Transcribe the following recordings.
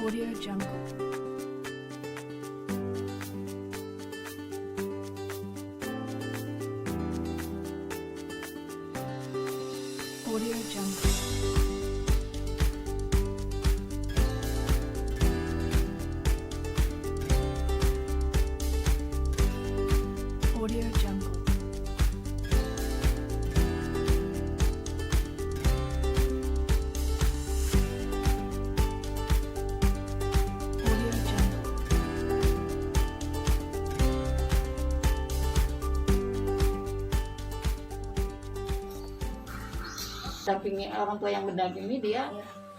Audio Jungle. Audio Jungle. Audio Jungle. Audio Jungle. Dampingi orang tua yang mendampingi dia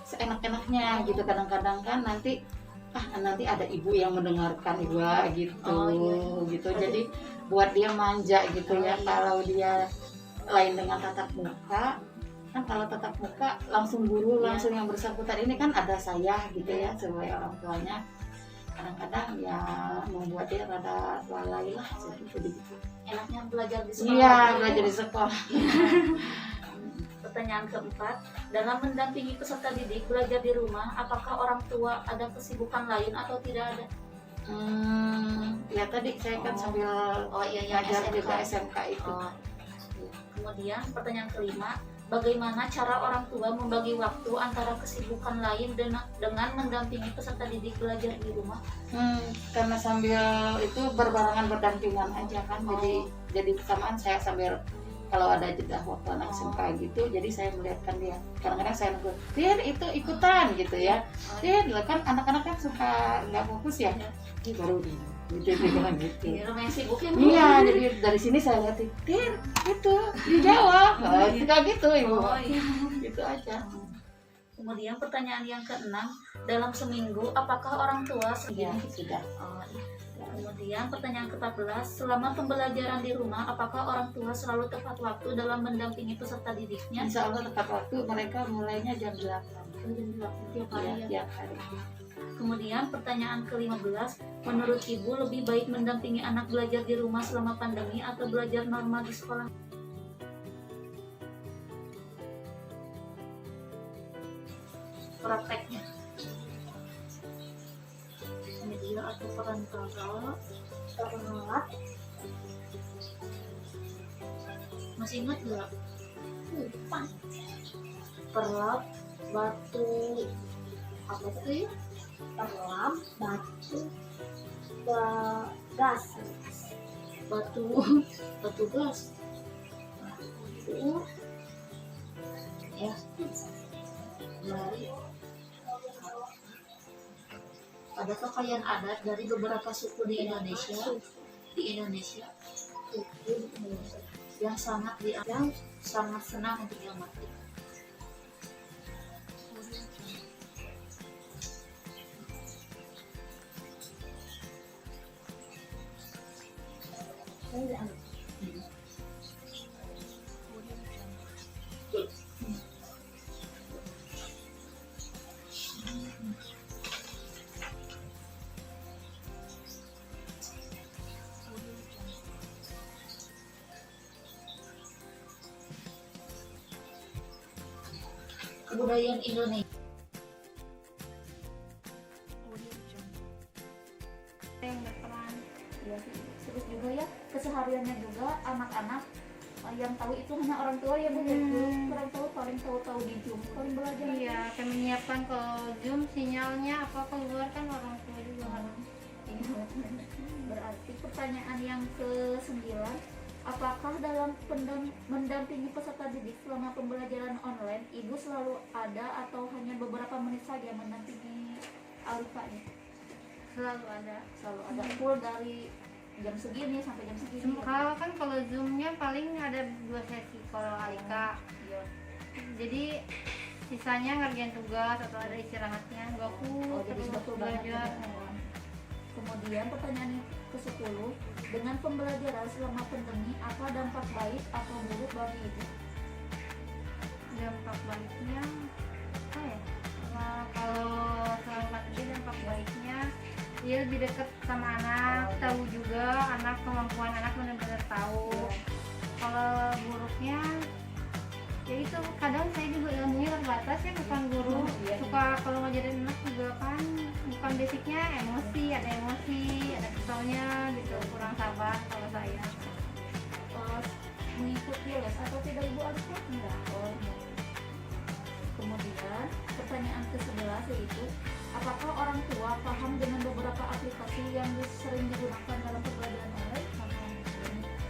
seenak-enaknya gitu. Kadang-kadang kan nanti ada ibu yang mendengarkan gua gitu. Oh, iya. Gitu. Jadi buat dia manja gitu ya. iya. Kalau dia lain dengan tatap muka, kan kalau tatap muka langsung guru, Iya. langsung yang bersangkutan ini kan ada saya gitu ya sebagai orang tuanya. Kadang-kadang ya membuat dia rada lalai lah jadi gitu. Enaknya belajar di sekolah. Iya, belajar di sekolah. Pertanyaan keempat, dalam mendampingi peserta didik belajar di rumah, apakah orang tua ada kesibukan lain atau tidak ada? Ya tadi saya kan sambil Yang ngajar SMK. juga SMK itu. Oh. Kemudian pertanyaan kelima, bagaimana cara orang tua membagi waktu antara kesibukan lain dengan mendampingi peserta didik belajar di rumah? Karena sambil itu berbarengan berdampingan aja kan, jadi bersamaan saya sambil kalau ada jeda waktu anak SMK gitu, jadi saya melihatkan dia. Kadang-kadang saya nunggu, Dir itu ikutan gitu ya. Dir, kan anak-anak kan suka nggak fokus ya, ini baru nih. Gitu dia bilang gitu. Ini rumah yang sibuk ya, Bu? Iya, jadi dari sini saya lihat, Dir itu dijawab, kayak gitu ibu. Oh, iya. Gitu aja. Kemudian pertanyaan yang keenam, dalam seminggu apakah orang tua Iya, segini? sudah. Oh, iya. Kemudian pertanyaan ke-14, selama pembelajaran di rumah apakah orang tua selalu tepat waktu dalam mendampingi peserta didiknya? Insya Allah tepat waktu, mereka mulainya jam 8. Jam 8 tiap hari ya. Tiap hari. Kemudian pertanyaan ke-15, menurut Ibu lebih baik mendampingi anak belajar di rumah selama pandemi atau belajar normal di sekolah? Prakteknya. Media atau perantara? Perat. Masih ingat nggak? Lupa. Perlap, batu, apa itu ya? Perlap, batu, gas, batu gas, batu, ya, mari. Ada pakaian adat dari beberapa suku di Indonesia, yang sangat senang untuk diamati. Kebudayaan Indonesia. Audio Jungle. Yang berperan ya, terus juga ya kesehariannya juga anak-anak yang tahu itu hanya orang tua ya, Bu. Orang tua paling tahu di Zoom, paling belajar. Iya, kami menyiapkan ke Zoom sinyalnya apa keluar kan orang tua juga kan. Iya. Berarti pertanyaan yang ke-9, apakah dalam mendampingi peserta didik selama pembelajaran online, Ibu selalu ada atau hanya beberapa menit saja mendampingi Alifa ini? Selalu ada. Selalu ada full dari jam segini sampai jam segini. Kalau kan kalau Zoomnya paling ada 2 sesi kalau Alika. Iya. Jadi sisanya ngerjain tugas atau ada istirahatnya, nggak full Jadi terus betul banget. belajar. Kemudian pertanyaan yang ke-10, dengan pembelajaran selama pandemi, apa dampak baik atau buruk bagi Ibu? Dampak baiknya apa ya? Kalau selama pandemi dampak baiknya dia lebih dekat sama anak, tahu juga anak, kemampuan anak benar-benar tahu. Kalau buruknya jadi itu kadang saya juga ilmunya terbatas ya, bukan guru. Suka kalau ngajarin anak juga kan bukan basicnya emosi, ada kesalnya gitu, kurang sabar kalau saya. Pas mengikuti les atau tidak Ibu Alika? Enggak. Oh, enggak. Kemudian pertanyaan ke-11 yaitu apakah orang tua paham dengan beberapa aplikasi yang sering digunakan dalam pembelajaran online?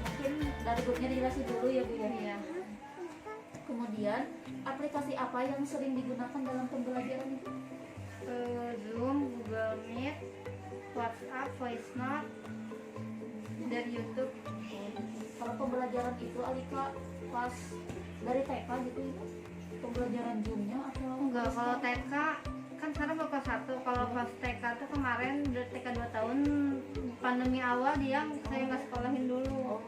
Mungkin dari grupnya dijelasin dulu ya Bu ya. Iya. Kemudian aplikasi apa yang sering digunakan dalam pembelajaran itu? Zoom, Google Meet, WhatsApp, Voice Note, dari YouTube. Kalau pembelajaran itu Alika pas dari TK gitu Ibu? Pembelajaran Zoom-nya atau Enggak, kalau TK kan sekarang baru kelas 1. Kalau pas TK tuh kemarin udah TK 2 tahun, pandemi awal dia saya nggak sekolahin dulu. Oh,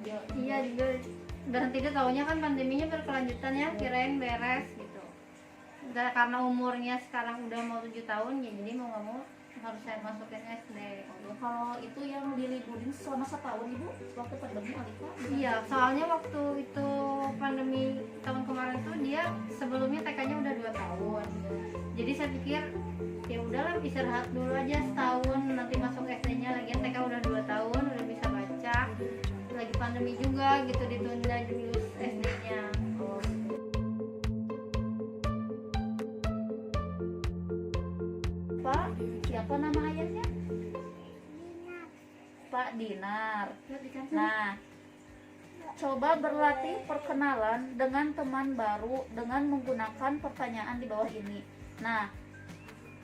ya, Iya juga, dan tidak tahunya kan pandeminya berkelanjutan ya, kirain beres gitu. Dan karena umurnya sekarang udah mau 7 tahun ya, jadi mau nggak mau harus saya masukin SD. kalau itu yang diliburin selama setahun Ibu waktu pandemi Alika? Iya, soalnya waktu itu pandemi tahun kemarin tuh dia sebelumnya TK-nya udah 2 tahun. Jadi saya pikir ya udahlah istirahat dulu aja setahun, nanti masuk SD-nya lagi. TK udah 2 tahun, udah bisa baca. Lagi pandemi juga gitu, ditunda dulu SD-nya. Pak, siapa nama ayahnya? Pak Dinar. Nah, coba berlatih perkenalan dengan teman baru dengan menggunakan pertanyaan di bawah ini. Nah,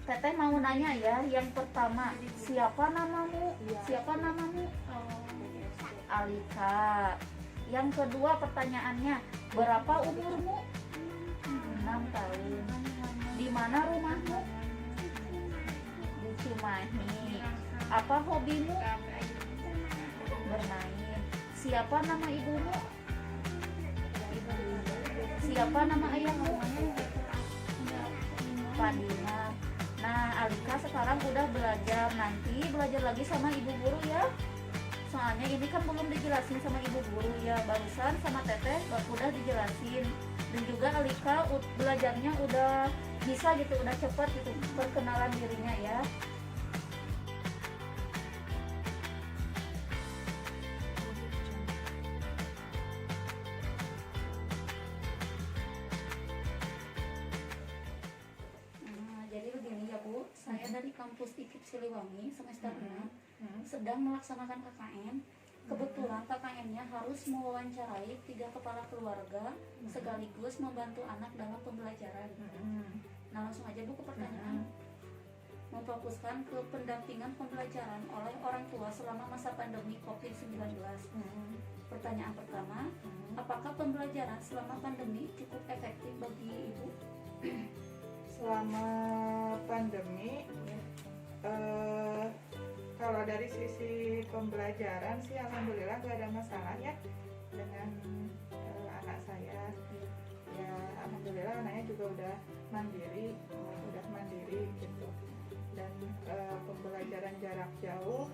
Teteh mau nanya ya, yang pertama, siapa namamu? Siapa namamu? Alika. Yang kedua pertanyaannya, berapa umurmu? 6 tahun. Di mana rumahmu? Di Cimahi. Apa hobimu? Bermain. Siapa nama ibumu? Siapa nama ayahmu? Pak Dinar. Nah, Alika sekarang udah belajar, nanti belajar lagi sama ibu guru ya. Soalnya ini kan belum dijelasin sama ibu guru ya, barusan sama Teteh udah dijelasin. Dan juga Alika belajarnya udah bisa gitu, udah cepet gitu perkenalan dirinya ya. Jadi begini ya Bu, saya dari kampus IKIP Siliwangi semester 6 sedang melaksanakan KKN. Kebetulan KKN-nya harus mewawancarai 3 kepala keluarga sekaligus membantu anak dalam pembelajaran. Nah, langsung aja Bu ke pertanyaan. Memfokuskan ke pendampingan pembelajaran oleh orang tua selama masa pandemi COVID-19. Pertanyaan pertama, apakah pembelajaran selama pandemi cukup efektif bagi Ibu? Selama pandemi kalau dari sisi pembelajaran sih alhamdulillah gak ada masalah ya dengan anak saya. Ya alhamdulillah anaknya juga udah mandiri gitu. Dan pembelajaran jarak jauh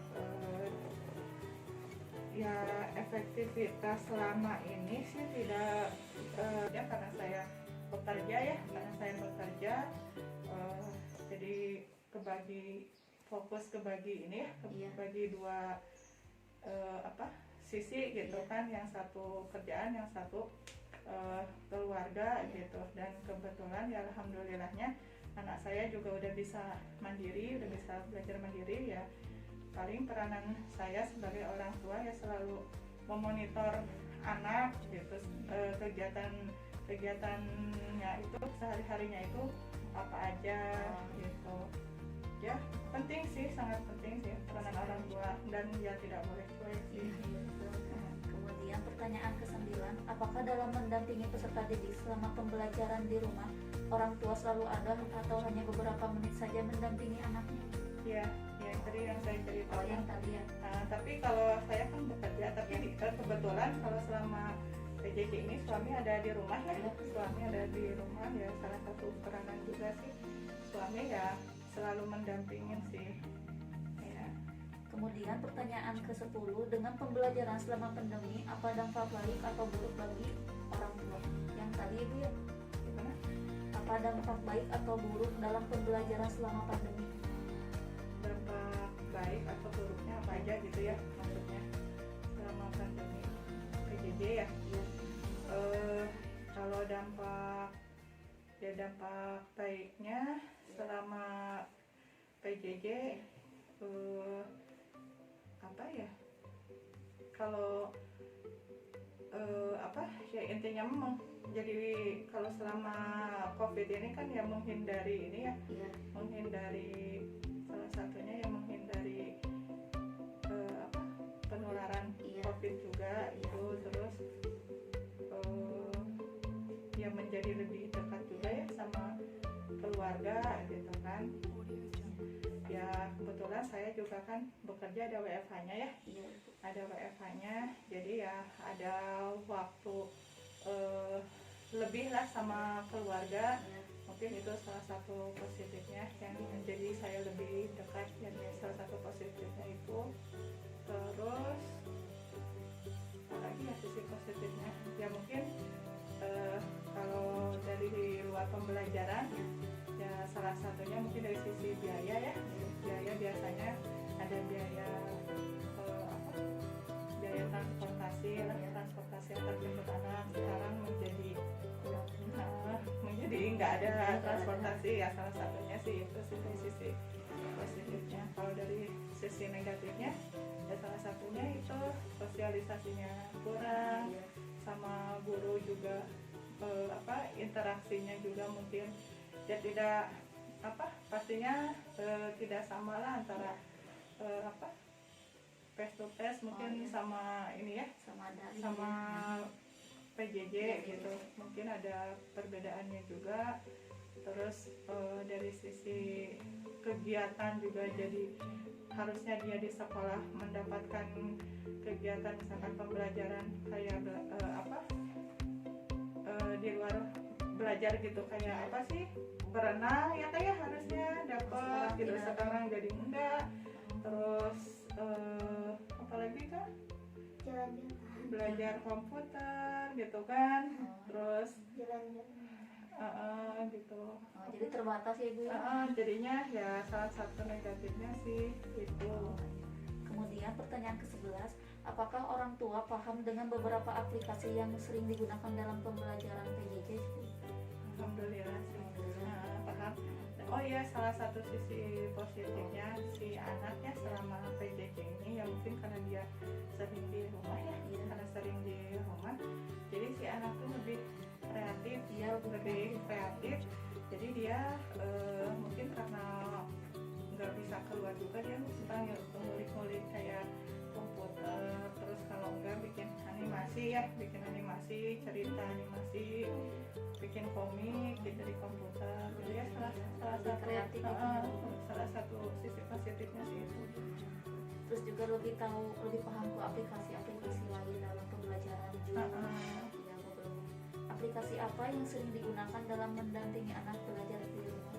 ya efektivitas selama ini sih tidak ya karena saya bekerja jadi fokus kebagi ini ya, kebagi dua sisi gitu kan, yang satu kerjaan, yang satu keluarga gitu. Dan kebetulan ya alhamdulillahnya anak saya juga udah bisa mandiri, udah bisa belajar mandiri ya. Paling peranan saya sebagai orang tua ya selalu memonitor anak gitu, kegiatannya itu sehari-harinya itu apa aja gitu ya. Penting sih, sangat penting sih peranan orang tua, dan ya tidak boleh cuek sih. Kemudian pertanyaan ke-9, apakah dalam mendampingi peserta didik selama pembelajaran di rumah orang tua selalu ada atau hanya beberapa menit saja mendampingi anaknya? Ya, yang tadi yang saya cerita. Oh, yang tadi ya. Tapi kalau saya kan bekerja, tapi kebetulan kalau selama PJJ ini suami ada di rumah ya. Suami ada di rumah ya, salah satu peranan juga sih suami ya selalu mendampingin sih ya. Kemudian pertanyaan ke-10, dengan pembelajaran selama pandemi apa dampak baik atau buruk bagi orang tua? apa dampak baik atau buruk dalam pembelajaran selama pandemi? Dampak baik atau buruknya apa aja gitu ya maksudnya selama pandemi PJJ ya. Kalau dampak baiknya selama PJJ apa ya, kalau apa ya, intinya memang jadi kalau selama COVID ini kan ya menghindari ini ya, Iya. menghindari salah satunya ya menghindari apa, penularan Iya. COVID juga itu, terus ya menjadi lebih dekat juga ya sama keluarga gitu kan. Audio Jungle. Ya kebetulan saya juga kan bekerja ada WFH-nya ya, Iya. ada WFH-nya, jadi ya ada waktu lebih lah sama keluarga. Iya. Mungkin itu salah satu positifnya yang menjadi saya lebih dekat, yang salah satu positifnya itu. Terus apalagi ya sisi positifnya ya mungkin kalau dari luar pembelajaran ya salah satunya mungkin dari sisi biaya ya, biaya biasanya ada biaya apa, biaya transportasi lah, transportasi antar jemput anak sekarang menjadi nggak ada transportasi ya, salah satunya sih itu sih dari sisi positifnya. Kalau dari sisi negatifnya ya salah satunya itu sosialisasinya kurang, sama guru juga apa, interaksinya juga mungkin ya tidak apa, pastinya tidak sama lah antara apa, face to face mungkin sama ini ya, Sama dari sama PJJ gitu, mungkin ada perbedaannya juga. Terus dari sisi kegiatan juga, jadi harusnya dia di sekolah mendapatkan kegiatan misalkan pembelajaran kayak apa, di luar belajar gitu, kayak apa sih, berenang ya kayak harusnya dapat gitu, sekarang jadi enggak. Terus apalagi kan jalan-jalan. belajar komputer gitu kan, terus gitu. Jadi terbatas ya Bu. Jadinya ya salah satu negatifnya sih itu. Kemudian pertanyaan ke-11, apakah orang tua paham dengan beberapa aplikasi yang sering digunakan dalam pembelajaran PJJ? Alhamdulillah sih. Paham. Oh iya, salah satu sisi positifnya si anaknya selama PJJ ini ya mungkin karena dia sering di rumah ya, karena sering di rumah, jadi si anak tuh lebih kreatif, dia lebih kreatif. Jadi dia mungkin karena nggak bisa keluar juga, dia suka ngulik-ngulik kayak komputer, terus kalau enggak bikin animasi ya, bikin animasi, cerita animasi, bikin komik gitu di komputer. Jadi ya salah satu kreatif. salah satu sisi positifnya sih itu. Terus juga lebih paham ke aplikasi-aplikasi lain dalam pembelajaran juga. Ya, betul. Aplikasi apa yang sering digunakan dalam mendampingi anak belajar di rumah?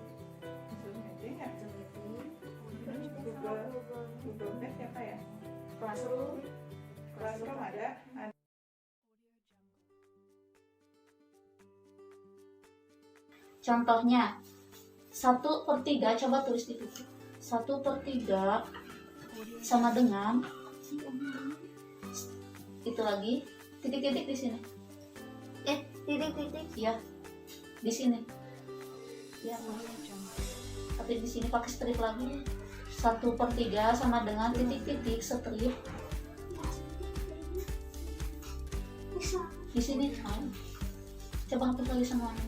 Zoom meeting ya, Zoom meeting, Google Meet ya Pak ya, Classroom, Classroom ada. Contohnya 1/3, coba tulis di buku. 1/3 sama dengan itu lagi titik-titik di sini. Titik-titik ya di sini. Ya, Audio Jungle. tapi di sini pakai strip lagi. 1/3 sama dengan titik-titik strip di sini. Coba hapus lagi semuanya.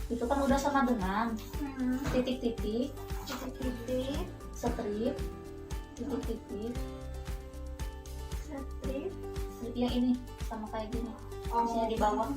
Itu kan udah sama dengan titik-titik strip titik-titik strip yang ini sama kayak gini. Misalnya di bawah